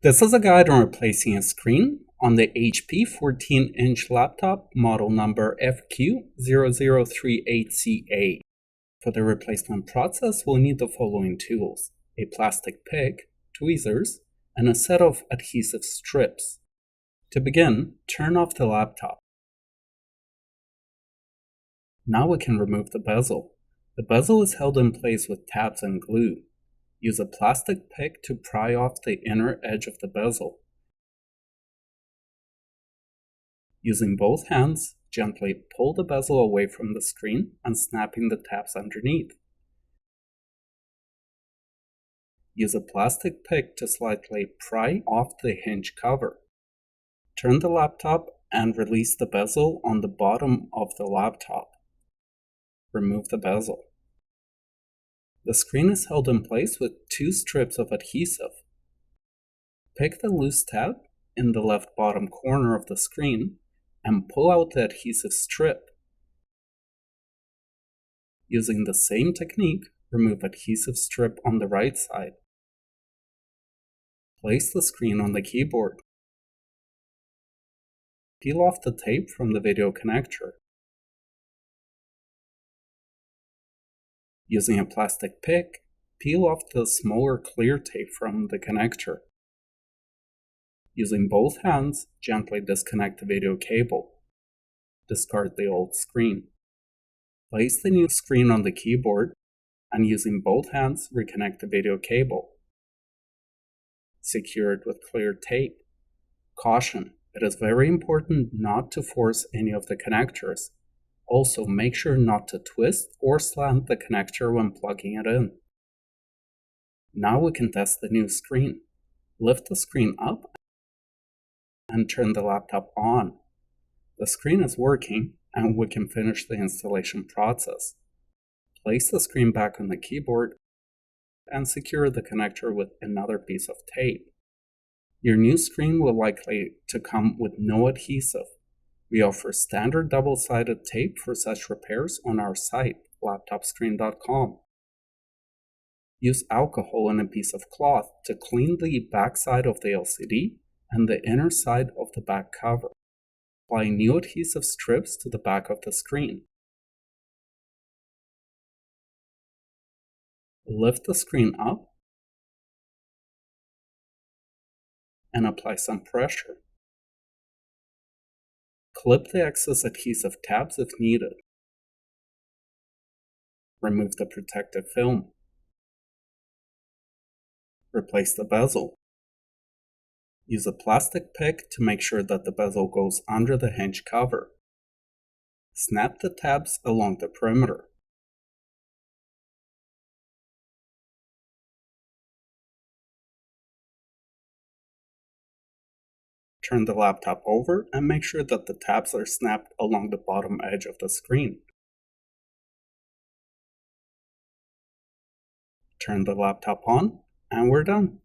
This is a guide on replacing a screen on the HP 14-inch laptop model number FQ0038CA. For the replacement process, we'll need the following tools: a plastic pick, tweezers, and a set of adhesive strips. To begin, turn off the laptop. Now we can remove the bezel. The bezel is held in place with tabs and glue. Use a plastic pick to pry off the inner edge of the bezel. Using both hands, gently pull the bezel away from the screen and snapping the tabs underneath. Use a plastic pick to slightly pry off the hinge cover. Turn the laptop and release the bezel on the bottom of the laptop. Remove the bezel. The screen is held in place with two strips of adhesive. Pick the loose tab in the left bottom corner of the screen and pull out the adhesive strip. Using the same technique, remove adhesive strip on the right side. Place the screen on the keyboard. Peel off the tape from the video connector. Using a plastic pick, peel off the smaller clear tape from the connector. Using both hands, gently disconnect the video cable. Discard the old screen. Place the new screen on the keyboard, and using both hands, reconnect the video cable. Secure it with clear tape. Caution: it is very important not to force any of the connectors. Also, make sure not to twist or slant the connector when plugging it in. Now we can test the new screen. Lift the screen up and turn the laptop on. The screen is working, and we can finish the installation process. Place the screen back on the keyboard and secure the connector with another piece of tape. Your new screen will likely to come with no adhesive. We offer standard double-sided tape for such repairs on our site, LaptopScreen.com. Use alcohol and a piece of cloth to clean the back side of the LCD and the inner side of the back cover. Apply new adhesive strips to the back of the screen. Lift the screen up and apply some pressure. Clip the excess adhesive tabs if needed. Remove the protective film. Replace the bezel. Use a plastic pick to make sure that the bezel goes under the hinge cover. Snap the tabs along the perimeter. Turn the laptop over and make sure that the tabs are snapped along the bottom edge of the screen. Turn the laptop on, and we're done.